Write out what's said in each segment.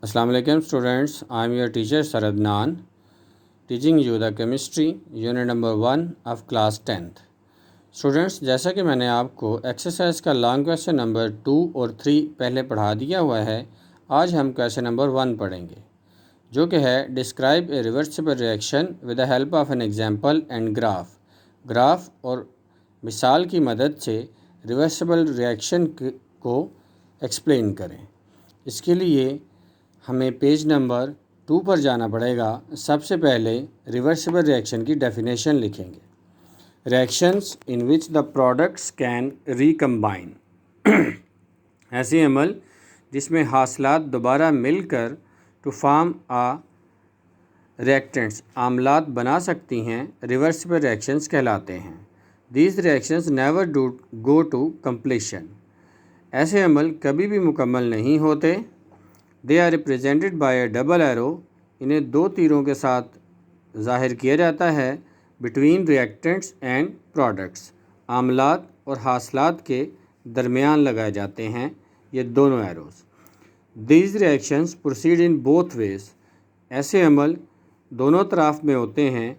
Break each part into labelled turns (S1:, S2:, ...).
S1: Assalamu alaikum students, I am your teacher Sir Adnan, teaching you the chemistry unit number 1 of class 10th. Students, जैसा कि मैंने आपको exercise का long question number 2 और 3 पहले पढ़ा दिया हुआ है, आज हम क्वेश्चन नंबर 1 पढ़ेंगे, जो कि है describe A reversible reaction with the help of an example and graph और मिसाल की मदद से रिवर्सिबल रिएक्शन को एक्सप्लेन करें। इसके लिए हमें पेज नंबर 2 पर जाना पड़ेगा। सबसे पहले रिवर्सिबल रिएक्शन की डेफिनेशन लिखेंगे। Reactions in which the products can recombine ऐसे अमल जिसमें हासिलात दोबारा मिलकर टू फॉर्म आ रिएक्टेंट्स आमलात बना सकती हैं, रिवर्सिबल रिएक्शंस कहलाते हैं। These reactions never do go to completion ऐसे अमल कभी भी मुकम्मल नहीं होते। They are represented by a double arrow इन्हें दो तीरों के साथ ज़ाहिर किया जाता है बिटवीन रिएक्टेंट्स एंड प्रोडक्ट्स आमलात और हासिलात के दरमियान लगाए जाते हैं ये दोनों arrows. These reactions proceed in both ways ऐसे अमल दोनों तरफ में होते हैं।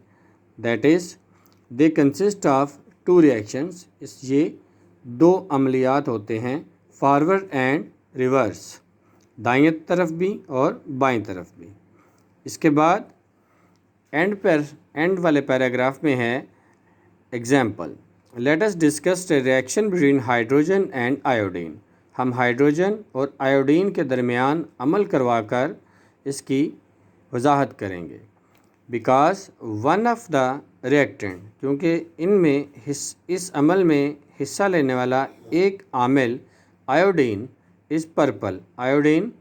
S1: That is they consist of two reactions ये दो अमलियात होते हैं, फॉरवर्ड एंड रिवर्स, दाईं तरफ भी और बाईं तरफ भी। इसके बाद एंड वाले पैराग्राफ में है example. Let us discuss the reaction between hydrogen and iodine. हम हाइड्रोजन और आयोडीन के दरमियान अमल करवाकर इसकी वजाहत करेंगे। Because one of the reactant क्योंकि इनमें इस अमल में हिस्सा लेने वाला एक आमिल आयोडीन इज़ पर्पल, आयोडीन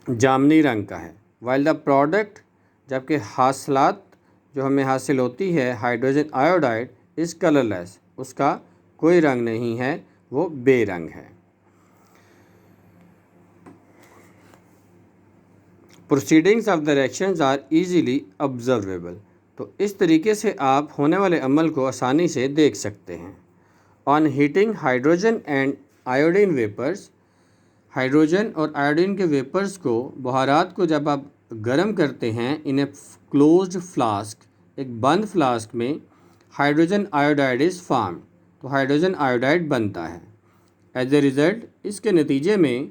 S1: जामनी रंग का है। वाइल द प्रोडक्ट जबकि हासिलात जो हमें हासिल होती है हाइड्रोजन आयोडाइड इज़ कलरलेस, उसका कोई रंग नहीं है, वो बेरंग है। Proceedings of the reactions are easily observable तो इस तरीके से आप होने वाले अमल को आसानी से देख सकते हैं। On heating hydrogen and iodine vapours hydrogen और आयोडीन के वेपर्स को बुहारात को जब आप गर्म करते हैं इन ए क्लोज्ड फ्लास्क एक बंद फ्लास्क में हाइड्रोजन आयोडाइड इज़ फॉर्म तो हाइड्रोजन आयोडाइड बनता है। एज ए रिज़ल्ट इसके नतीजे में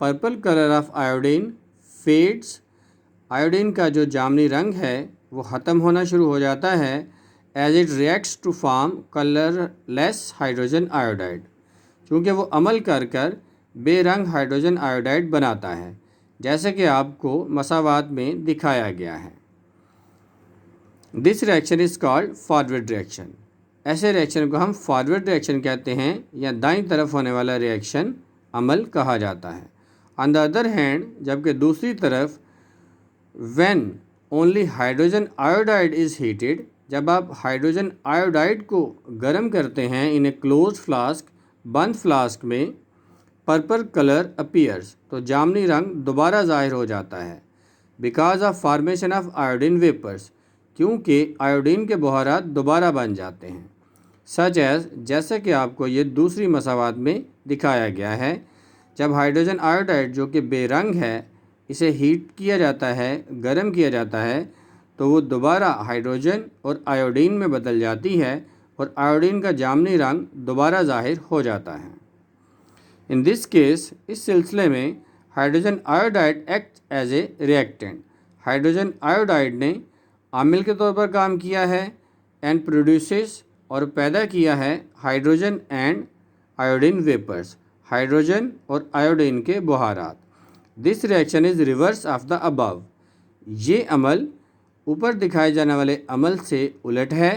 S1: purple colour of iodine fades iodine का जो जामनी रंग है वो ख़त्म होना शुरू हो जाता है as it reacts to form colourless hydrogen iodide क्योंकि वो अमल कर बेरंग हाइड्रोजन आयोडाइड बनाता है जैसे कि आपको मसावात में दिखाया गया है। This reaction is called forward reaction ऐसे रिएक्शन को हम फॉरवर्ड रिएक्शन कहते हैं या दाईं तरफ होने वाला रिएक्शन अमल कहा जाता है। ऑन द अदर हैंड जबकि दूसरी तरफ when only hydrogen iodide is heated जब आप हाइड्रोजन आयोडाइड को गर्म करते हैं इन ए क्लोज फ्लास्क बंद फ्लास्क में पर्पल कलर अपीयर्स तो जामनी रंग दोबारा ज़ाहिर हो जाता है। Because of formation of iodine vapours क्योंकि आयोडीन के बुहारात दोबारा बन जाते हैं। सच एज जैसे कि आपको ये दूसरी मसावात में दिखाया गया है जब हाइड्रोजन आयोडाइड जो कि बेरंग है इसे हीट किया जाता है गर्म किया जाता है तो वो दोबारा हाइड्रोजन और आयोडीन में बदल जाती है और आयोडीन का जामनी रंग दोबारा ज़ाहिर हो जाता है। इन दिस केस इस सिलसिले में hydrogen iodide act as a reactant hydrogen iodide ने आमिल के तौर पर काम किया है एंड प्रोड्यूसेस और पैदा किया है hydrogen and iodine vapours hydrogen और आयोडीन के बुहारात। This reaction is reverse of the above ये अमल ऊपर दिखाए जाने वाले अमल से उलट है।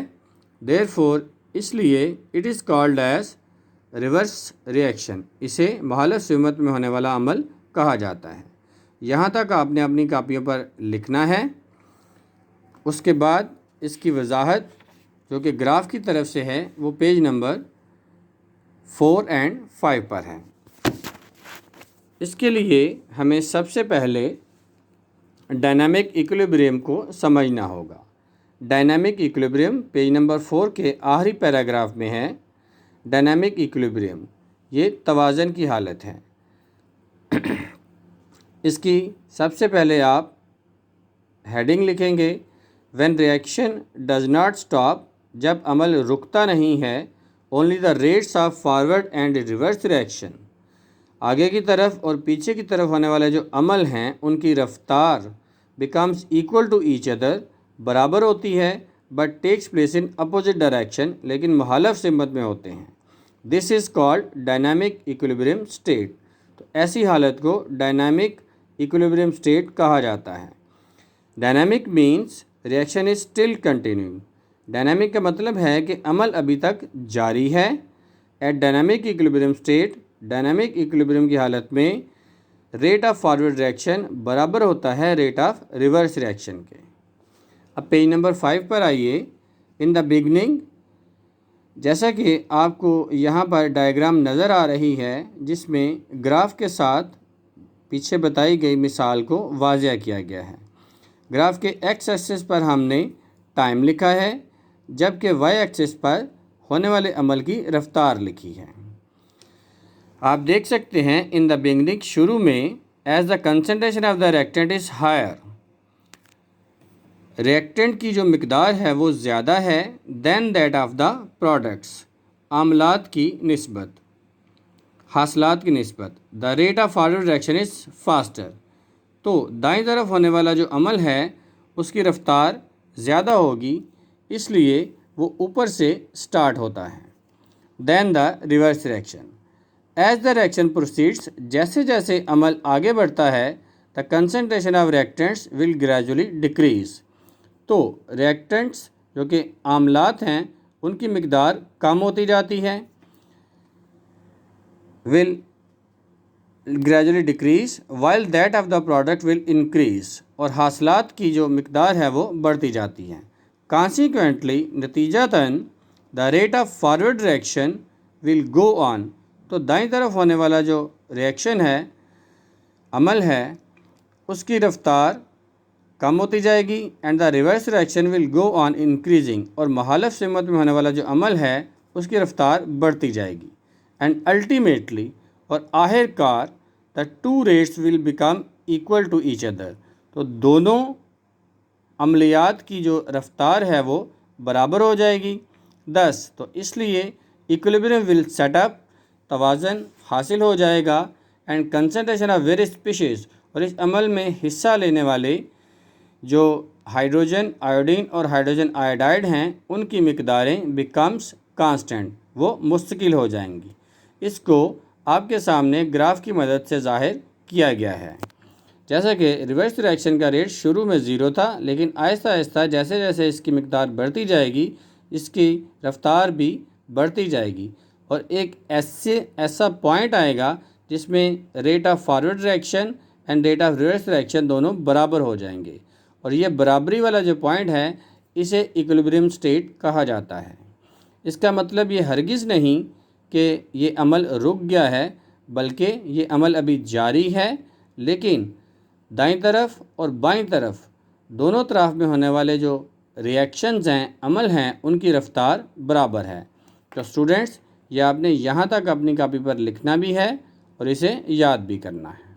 S1: देयरफॉर इसलिए it is called as reverse reaction इसे मुखालिफ सूरत में होने वाला अमल कहा जाता है। यहाँ तक आपने अपनी कापियों पर लिखना है। उसके बाद इसकी वजाहत जो कि ग्राफ की तरफ से है वो पेज नंबर 4 एंड 5 पर है। इसके लिए हमें सबसे पहले डायनामिक इक्विलिब्रियम को समझना होगा। डायनामिक इक्विलिब्रियम पेज नंबर 4 के आखिरी पैराग्राफ में है। डायनामिक इक्विलिब्रियम ये तवाज़न की हालत है। اس کی سب سے پہلے آپ ہیڈنگ لکھیں گے when reaction does not stop, جب عمل رکتا نہیں ہے، only the rates of forward and reverse reaction, آگے کی طرف اور پیچھے کی طرف ہونے والے جو عمل ہیں ان کی رفتار becomes equal to each other, برابر ہوتی ہے، but takes place in opposite direction, لیکن مخالف سمت میں ہوتے ہیں. This is called dynamic equilibrium state. تو ایسی حالت کو ڈائنامک ایکولیبریم اسٹیٹ کہا جاتا ہے. Dynamic means reaction is still continuing. Dynamic کا مطلب ہے کہ عمل ابھی تک جاری ہے. At dynamic equilibrium state, dynamic equilibrium کی حالت میں ریٹ آف فارورڈ ریئیکشن برابر ہوتا ہے ریٹ آف ریورس ریئیکشن کے. اب پیج نمبر 5 پر آئیے. ان دا بگننگ، جیسا کہ آپ کو یہاں پر ڈائیگرام نظر آ رہی ہے جس میں گراف کے ساتھ پیچھے بتائی گئی مثال کو واضح کیا گیا ہے. گراف کے ایکس ایکسس پر ہم نے ٹائم لکھا ہے، جبکہ وائی ایکسس پر ہونے والے عمل کی رفتار لکھی ہے. آپ دیکھ سکتے ہیں ان دا بگننگ، شروع میں as the concentration of the reactant is higher, reactant کی جو مقدار ہے وہ زیادہ ہے than that of the products, عاملات کی نسبت، حاصلات کی نسبت. The rate of forward reaction is faster, تو دائیں طرف ہونے والا جو عمل ہے اس کی رفتار زیادہ ہوگی، اس لیے وہ اوپر سے سٹارٹ ہوتا ہے. Then the reverse reaction, as the reaction proceeds, جیسے جیسے عمل آگے بڑھتا ہے the concentration of reactants will gradually decrease. تو ریئیکٹنٹس جو کہ عاملات ہیں ان کی مقدار کم ہوتی جاتی ہے، will gradually decrease while that of the product will increase, اور حاصلات کی جو مقدار ہے وہ بڑھتی جاتی ہے. کانسیکوینٹلی، نتیجتاً the rate of forward reaction will go on, تو دائیں طرف ہونے والا جو ریئیکشن ہے، عمل ہے، اس کی رفتار کم ہوتی جائے گی. And the reverse reaction will go on increasing, اور مخالف سمت میں ہونے والا جو عمل ہے اس کی رفتار بڑھتی جائے گی. اینڈ الٹیمیٹلی، اور آخر کار، the two rates will become equal to each other, تو دونوں عملیات کی جو رفتار ہے وہ برابر ہو جائے گی. دس، تو اس لیے ایکولیبریم ول سیٹ اپ، توازن حاصل ہو جائے گا. And concentration of various species, اور اس عمل میں حصہ لینے والے جو ہائیڈروجن آیوڈین اور ہائیڈروجن آیوڈائڈ ہیں ان کی مقداریں بیکمس کانسٹنٹ، وہ مستقل ہو جائیں گی. اس کو آپ کے سامنے گراف کی مدد سے ظاہر کیا گیا ہے. جیسا کہ ریورس ریئیکشن کا ریٹ شروع میں 0 تھا، لیکن آہستہ آہستہ جیسے جیسے اس کی مقدار بڑھتی جائے گی اس کی رفتار بھی بڑھتی جائے گی، اور ایک ایسا پوائنٹ آئے گا جس میں rate of forward reaction and rate of reverse reaction دونوں برابر ہو جائیں گے. اور یہ برابری والا جو پوائنٹ ہے اسے ایکولیبریم اسٹیٹ کہا جاتا ہے. اس کا مطلب یہ ہرگز نہیں کہ یہ عمل رک گیا ہے، بلکہ یہ عمل ابھی جاری ہے، لیکن دائیں طرف اور بائیں طرف دونوں طرف میں ہونے والے جو ریئیکشنز ہیں، عمل ہیں، ان کی رفتار برابر ہے. تو اسٹوڈنٹس، یہ آپ نے یہاں تک اپنی کاپی پر لکھنا بھی ہے اور اسے یاد بھی کرنا ہے.